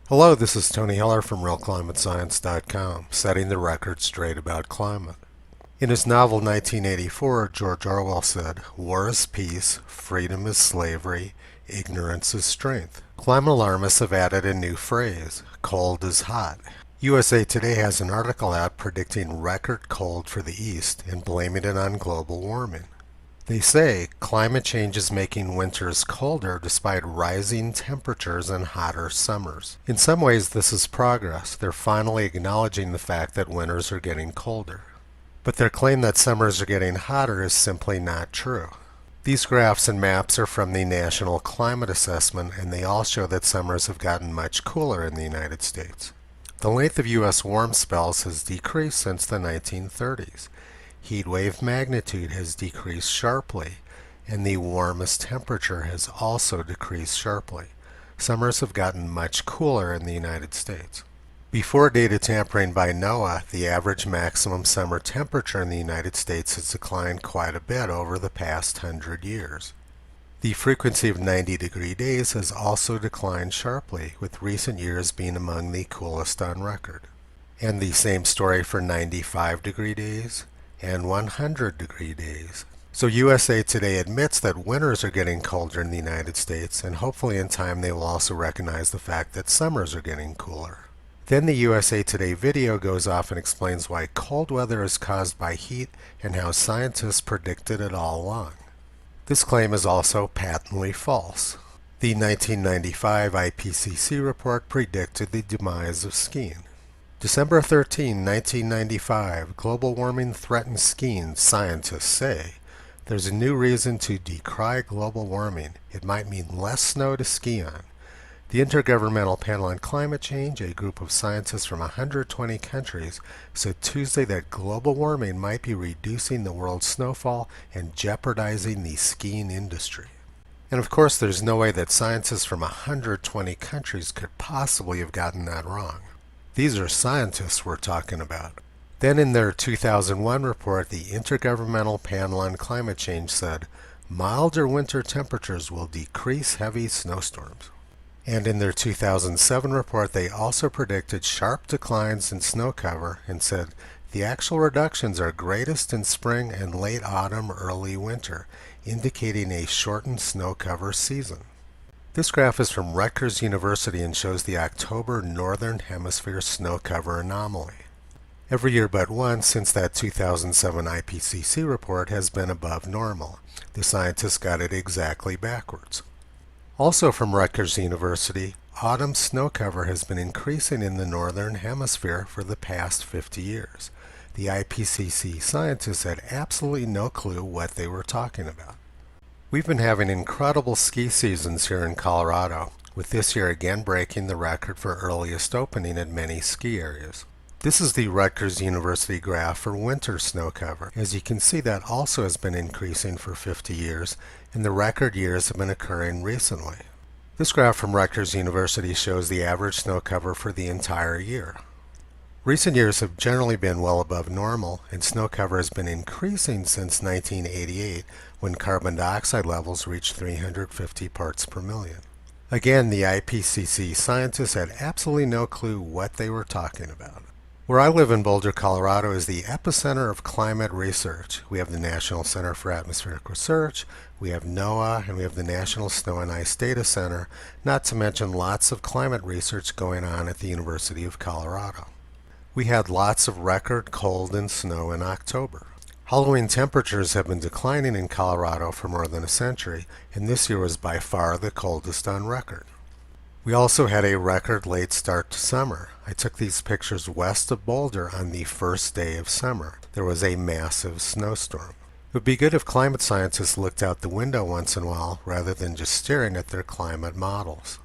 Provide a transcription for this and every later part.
Hello, this is Tony Heller from RealClimateScience.com, setting the record straight about climate. In his novel 1984, George Orwell said, "War is peace, freedom is slavery, ignorance is strength." Climate alarmists have added a new phrase, cold is hot. USA Today has an article out predicting record cold for the East and blaming it on global warming. They say climate change is making winters colder despite rising temperatures and hotter summers. In some ways this is progress. They're finally acknowledging the fact that winters are getting colder. But their claim that summers are getting hotter is simply not true. These graphs and maps are from the National Climate Assessment, and they all show that summers have gotten much cooler in the United States. The length of U.S. warm spells has decreased since the 1930s. Heat wave magnitude has decreased sharply, and the warmest temperature has also decreased sharply. Summers have gotten much cooler in the United States. Before data tampering by NOAA, the average maximum summer temperature in the United States has declined quite a bit over the past 100 years. The frequency of 90-degree days has also declined sharply, with recent years being among the coolest on record. And the same story for 95-degree days and 100-degree days. So USA Today admits that winters are getting colder in the United States, and hopefully in time they will also recognize the fact that summers are getting cooler. Then the USA Today video goes off and explains why cold weather is caused by heat and how scientists predicted it all along. This claim is also patently false. The 1995 IPCC report predicted the demise of skiing. December 13, 1995, global warming threatens skiing, scientists say. There's a new reason to decry global warming. It might mean less snow to ski on. The Intergovernmental Panel on Climate Change, a group of scientists from 120 countries, said Tuesday that global warming might be reducing the world's snowfall and jeopardizing the skiing industry. And of course, there's no way that scientists from 120 countries could possibly have gotten that wrong. These are scientists we're talking about. Then in their 2001 report, the Intergovernmental Panel on Climate Change said, milder winter temperatures will decrease heavy snowstorms. And in their 2007 report, they also predicted sharp declines in snow cover and said, the actual reductions are greatest in spring and late autumn, early winter, indicating a shortened snow cover season. This graph is from Rutgers University and shows the October Northern Hemisphere snow cover anomaly. Every year but once since that 2007 IPCC report has been above normal. The scientists got it exactly backwards. Also from Rutgers University, autumn snow cover has been increasing in the Northern Hemisphere for the past 50 years. The IPCC scientists had absolutely no clue what they were talking about. We've been having incredible ski seasons here in Colorado, with this year again breaking the record for earliest opening at many ski areas. This is the Rutgers University graph for winter snow cover. As you can see, that also has been increasing for 50 years, and the record years have been occurring recently. This graph from Rutgers University shows the average snow cover for the entire year. Recent years have generally been well above normal, and snow cover has been increasing since 1988, when carbon dioxide levels reached 350 parts per million. Again, the IPCC scientists had absolutely no clue what they were talking about. Where I live in Boulder, Colorado is the epicenter of climate research. We have the National Center for Atmospheric Research, we have NOAA, and we have the National Snow and Ice Data Center, not to mention lots of climate research going on at the University of Colorado. We had lots of record cold and snow in October. Halloween temperatures have been declining in Colorado for more than a century, and this year was by far the coldest on record. We also had a record late start to summer. I took these pictures west of Boulder on the first day of summer. There was a massive snowstorm. It would be good if climate scientists looked out the window once in a while rather than just staring at their climate models.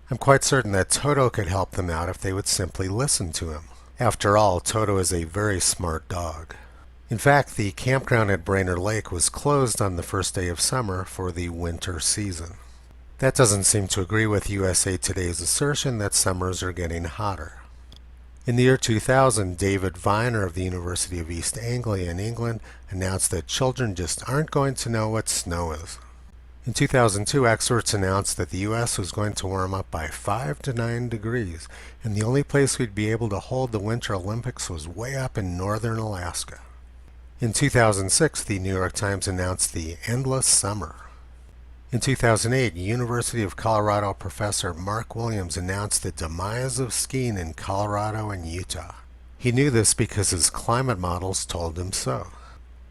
I'm quite certain that Toto could help them out if they would simply listen to him. After all, Toto is a very smart dog. In fact, the campground at Brainerd Lake was closed on the first day of summer for the winter season. That doesn't seem to agree with USA Today's assertion that summers are getting hotter. In the year 2000, David Viner of the University of East Anglia in England announced that children just aren't going to know what snow is. In 2002, experts announced that the U.S. was going to warm up by 5 to 9 degrees, and the only place we'd be able to hold the Winter Olympics was way up in northern Alaska. In 2006, the New York Times announced the endless summer. In 2008, University of Colorado professor Mark Williams announced the demise of skiing in Colorado and Utah. He knew this because his climate models told him so.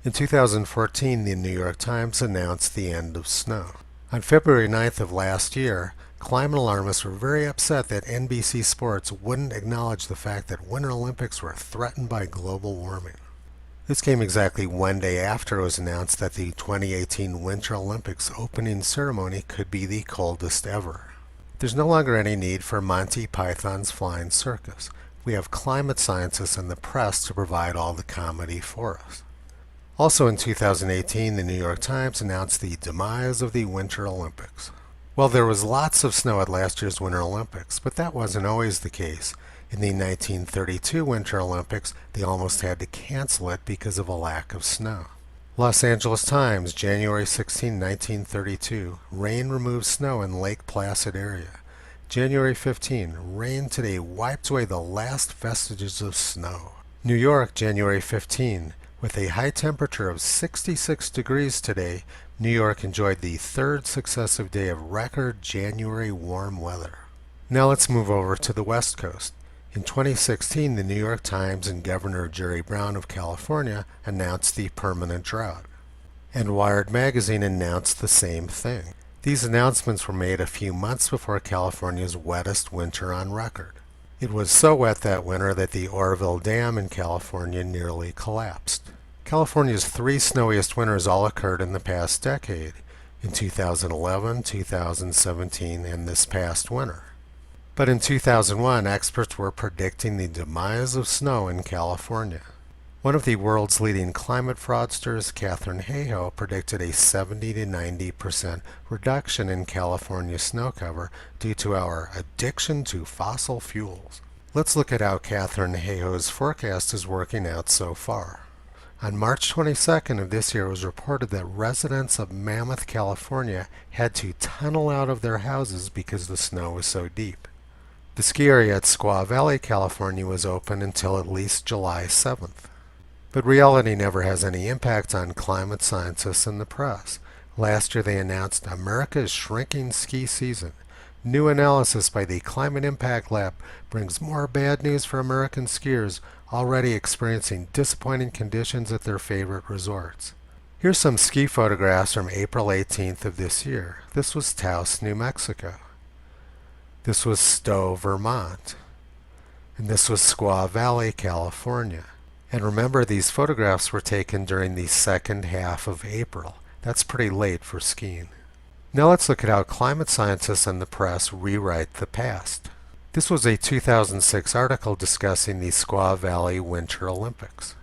In 2014, the New York Times announced the end of snow. On February 9th of last year, climate alarmists were very upset that NBC Sports wouldn't acknowledge the fact that Winter Olympics were threatened by global warming. This came exactly one day after it was announced that the 2018 Winter Olympics opening ceremony could be the coldest ever. There's no longer any need for Monty Python's Flying Circus. We have climate scientists and the press to provide all the comedy for us. Also in 2018, the New York Times announced the demise of the Winter Olympics. Well, there was lots of snow at last year's Winter Olympics, but that wasn't always the case. In the 1932 Winter Olympics, they almost had to cancel it because of a lack of snow. Los Angeles Times, January 16, 1932. Rain removes snow in Lake Placid area. January 15. Rain today wiped away the last vestiges of snow. New York, January 15. With a high temperature of 66 degrees today, New York enjoyed the third successive day of record January warm weather. Now let's move over to the West Coast. In 2016, the New York Times and Governor Jerry Brown of California announced the permanent drought. And Wired magazine announced the same thing. These announcements were made a few months before California's wettest winter on record. It was so wet that winter that the Oroville Dam in California nearly collapsed. California's three snowiest winters all occurred in the past decade, in 2011, 2017, and this past winter. But in 2001, experts were predicting the demise of snow in California. One of the world's leading climate fraudsters, Katharine Hayhoe, predicted a 70 to 90% reduction in California snow cover due to our addiction to fossil fuels. Let's look at how Katharine Hayhoe's forecast is working out so far. On March 22nd of this year, it was reported that residents of Mammoth, California had to tunnel out of their houses because the snow was so deep. The ski area at Squaw Valley, California was open until at least July 7th. But reality never has any impact on climate scientists and the press. Last year they announced America's shrinking ski season. New analysis by the Climate Impact Lab brings more bad news for American skiers already experiencing disappointing conditions at their favorite resorts. Here's some ski photographs from April 18th of this year. This was Taos, New Mexico. This was Stowe, Vermont. And this was Squaw Valley, California. And remember, these photographs were taken during the second half of April. That's pretty late for skiing. Now let's look at how climate scientists and the press rewrite the past. This was a 2006 article discussing the Squaw Valley Winter Olympics.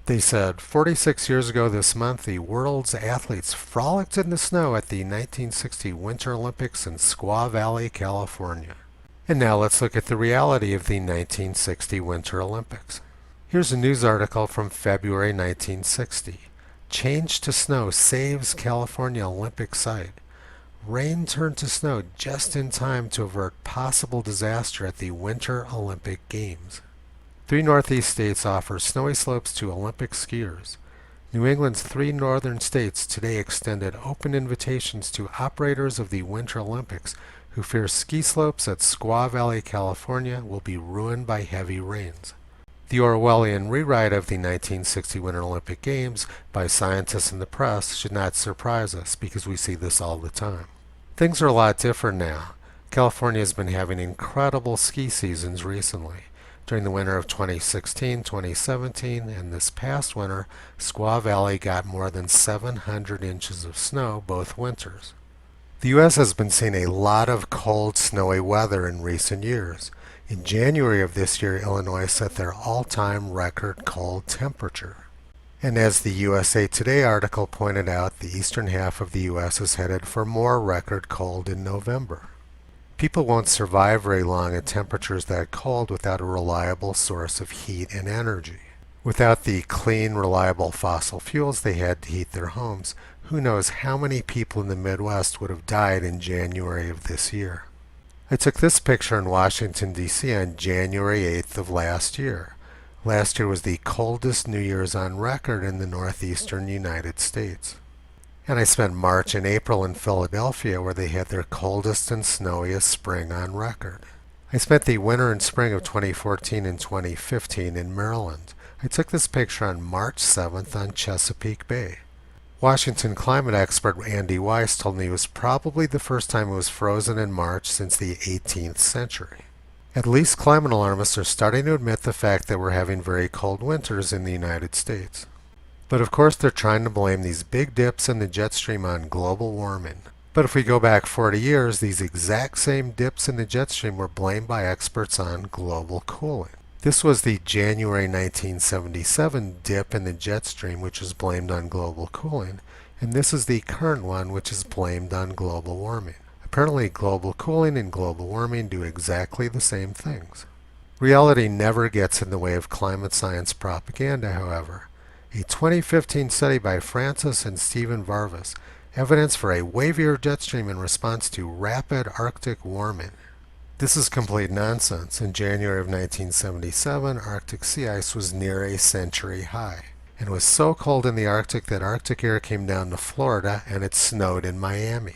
They said, 46 years ago this month, the world's athletes frolicked in the snow at the 1960 Winter Olympics in Squaw Valley, California. And now let's look at the reality of the 1960 Winter Olympics. Here's a news article from February 1960. Change to snow saves California Olympic site. Rain turned to snow just in time to avert possible disaster at the Winter Olympic Games. 3 Northeast states offer snowy slopes to Olympic skiers. New England's 3 northern states today extended open invitations to operators of the Winter Olympics who fear ski slopes at Squaw Valley, California will be ruined by heavy rains. The Orwellian rewrite of the 1960 Winter Olympic Games by scientists and the press should not surprise us because we see this all the time. Things are a lot different now. California has been having incredible ski seasons recently. During the winter of 2016, 2017, and this past winter, Squaw Valley got more than 700 inches of snow both winters. The U.S. has been seeing a lot of cold, snowy weather in recent years. In January of this year, Illinois set their all-time record cold temperature. And as the USA Today article pointed out, the eastern half of the U.S. is headed for more record cold in November. People won't survive very long at temperatures that cold without a reliable source of heat and energy. Without the clean, reliable fossil fuels they had to heat their homes, who knows how many people in the Midwest would have died in January of this year. I took this picture in Washington, D.C. on January 8th of last year. Last year was the coldest New Year's on record in the northeastern United States. And I spent March and April in Philadelphia, where they had their coldest and snowiest spring on record. I spent the winter and spring of 2014 and 2015 in Maryland. I took this picture on March 7th on Chesapeake Bay. Washington climate expert Andy Weiss told me it was probably the first time it was frozen in March since the 18th century. At least climate alarmists are starting to admit the fact that we're having very cold winters in the United States. But of course they're trying to blame these big dips in the jet stream on global warming. But if we go back 40 years, these exact same dips in the jet stream were blamed by experts on global cooling. This was the January 1977 dip in the jet stream, which is blamed on global cooling, and this is the current one, which is blamed on global warming. Apparently, global cooling and global warming do exactly the same things. Reality never gets in the way of climate science propaganda, however. A 2015 study by Francis and Stephen Varvis, evidence for a wavier jet stream in response to rapid Arctic warming. This is complete nonsense. In January of 1977, Arctic sea ice was near a century high, and was so cold in the Arctic that Arctic air came down to Florida and it snowed in Miami.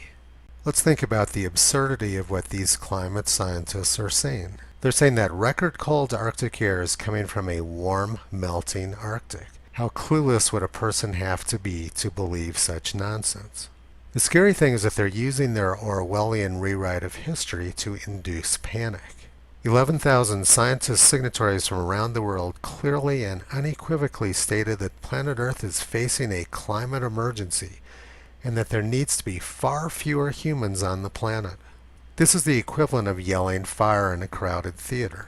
Let's think about the absurdity of what these climate scientists are saying. They're saying that record cold Arctic air is coming from a warm, melting Arctic. How clueless would a person have to be to believe such nonsense? The scary thing is that they're using their Orwellian rewrite of history to induce panic. 11,000 scientist signatories from around the world clearly and unequivocally stated that planet Earth is facing a climate emergency and that there needs to be far fewer humans on the planet. This is the equivalent of yelling fire in a crowded theater.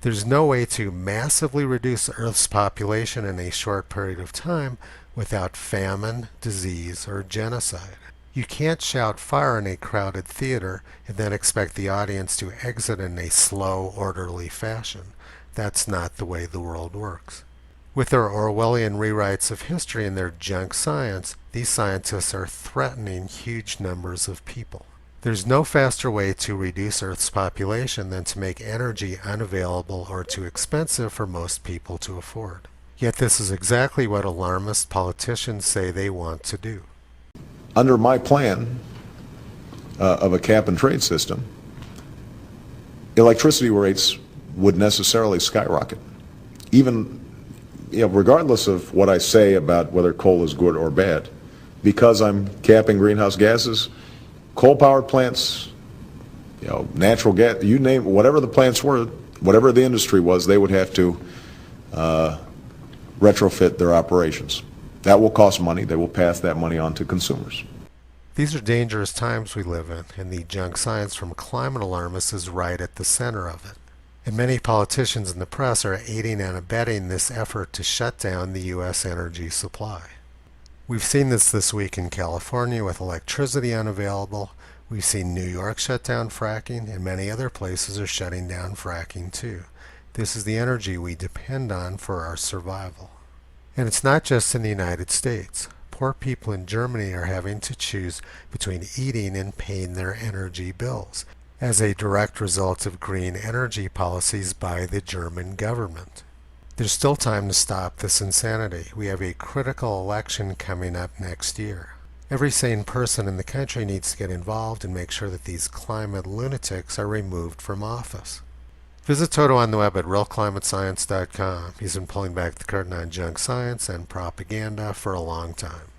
There's no way to massively reduce Earth's population in a short period of time without famine, disease, or genocide. You can't shout fire in a crowded theater and then expect the audience to exit in a slow, orderly fashion. That's not the way the world works. With their Orwellian rewrites of history and their junk science, these scientists are threatening huge numbers of people. There's no faster way to reduce Earth's population than to make energy unavailable or too expensive for most people to afford. Yet this is exactly what alarmist politicians say they want to do. Under my plan of a cap and trade system, electricity rates would necessarily skyrocket. Even, regardless of what I say about whether coal is good or bad, because I'm capping greenhouse gases, coal-powered plants, natural gas, you name whatever the plants were, whatever the industry was, they would have to retrofit their operations. That will cost money. They will pass that money on to consumers. These are dangerous times we live in, and the junk science from climate alarmists is right at the center of it. And many politicians in the press are aiding and abetting this effort to shut down the U.S. energy supply. We've seen this week in California with electricity unavailable. We've seen New York shut down fracking, and many other places are shutting down fracking too. This is the energy we depend on for our survival. And it's not just in the United States. Poor people in Germany are having to choose between eating and paying their energy bills as a direct result of green energy policies by the German government. There's still time to stop this insanity. We have a critical election coming up next year. Every sane person in the country needs to get involved and make sure that these climate lunatics are removed from office. Visit Toto on the web at realclimatescience.com. He's been pulling back the curtain on junk science and propaganda for a long time.